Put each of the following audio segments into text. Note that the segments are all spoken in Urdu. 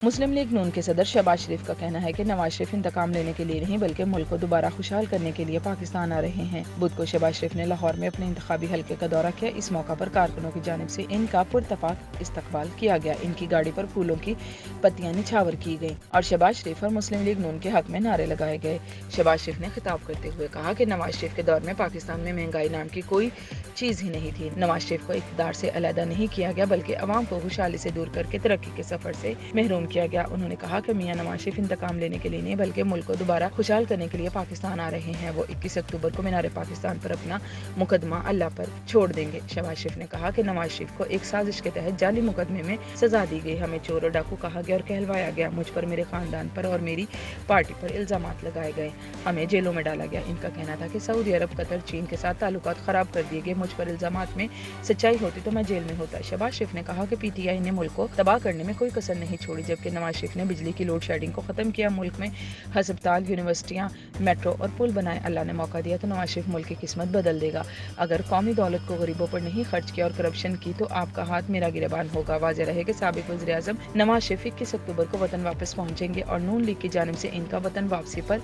مسلم لیگ نون کے صدر شہباز شریف کا کہنا ہے کہ نواز شریف انتقام لینے کے لیے نہیں بلکہ ملک کو دوبارہ خوشحال کرنے کے لیے پاکستان آ رہے ہیں۔ بدھ کو شہباز شریف نے لاہور میں اپنے انتخابی حلقے کا دورہ کیا۔ اس موقع پر کارکنوں کی جانب سے ان کا پرتپاک استقبال کیا گیا۔ ان کی گاڑی پر پھولوں کی پتیاں نچھاور کی گئیں اور شہباز شریف اور مسلم لیگ نون کے حق میں نعرے لگائے گئے۔ شہباز شریف نے خطاب کرتے ہوئے کہا کہ نواز شریف کے دور میں پاکستان میں مہنگائی نام کی کوئی چیز ہی نہیں تھی۔ نواز شریف کو اقتدار سے علیحدہ نہیں کیا گیا بلکہ عوام کو خوشحالی سے دور کر کے ترقی کے سفر سے محروم کیا گیا۔ انہوں نے کہا کہ میاں نواز شریف انتقام لینے کے لیے نہیں بلکہ ملک کو دوبارہ خوشحال کرنے کے لیے پاکستان آ رہے ہیں۔ وہ 21 اکتوبر کو مینار پاکستان پر اپنا مقدمہ اللہ پر چھوڑ دیں گے۔ شہباز شریف نے کہا کہ نواز شریف کو ایک سازش کے تحت جعلی مقدمے میں سزا دی گئی۔ ہمیں چور اور ڈاکو کہا گیا اور کہلوایا گیا۔ مجھ پر، میرے خاندان پر اور میری پارٹی پر الزامات لگائے گئے۔ ہمیں جیلوں میں ڈالا گیا۔ ان کا کہنا تھا کہ سعودی عرب، قطر، چین کے ساتھ تعلقات خراب کر دیے گئے۔ مجھ پر الزامات میں سچائی ہوتی تو میں جیل میں ہوتا۔ شہباز شریف نے کہا کہ پی ٹی آئی نے ملک کو تباہ کرنے میں کوئی کسر نہیں چھوڑی، جبکہ نواز شریف نے بجلی کی لوڈ شیڈنگ کو ختم کیا، ملک میں ہسپتال، یونیورسٹیاں، میٹرو اور پل بنائے۔ اللہ نے موقع دیا تو نواز شریف ملک کی قسمت بدل دے گا۔ اگر قومی دولت کو غریبوں پر نہیں خرچ کیا اور کرپشن کی تو آپ کا ہاتھ میرا گریبان ہوگا۔ واضح رہے کہ سابق وزیر اعظم نواز شریف 21 اکتوبر کو وطن واپس پہنچیں گے اور نون لیگ کی جانب سے ان کا وطن واپسی پر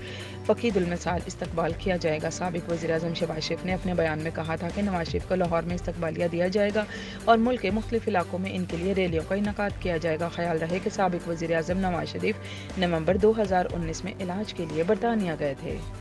فقید المثال استقبال کیا جائے گا۔ سابق وزیر اعظم شہباز شریف نے اپنے بیان میں کہا تھا کہ نواز شریف کو لاہور میں استقبالیہ دیا جائے گا اور ملک کے مختلف علاقوں میں ان کے لیے ریلیوں کا انعقاد کیا جائے گا۔ خیال رہے کہ سابق وزیر اعظم نواز شریف نومبر 2019 میں علاج کے لیے برطانیہ گئے تھے۔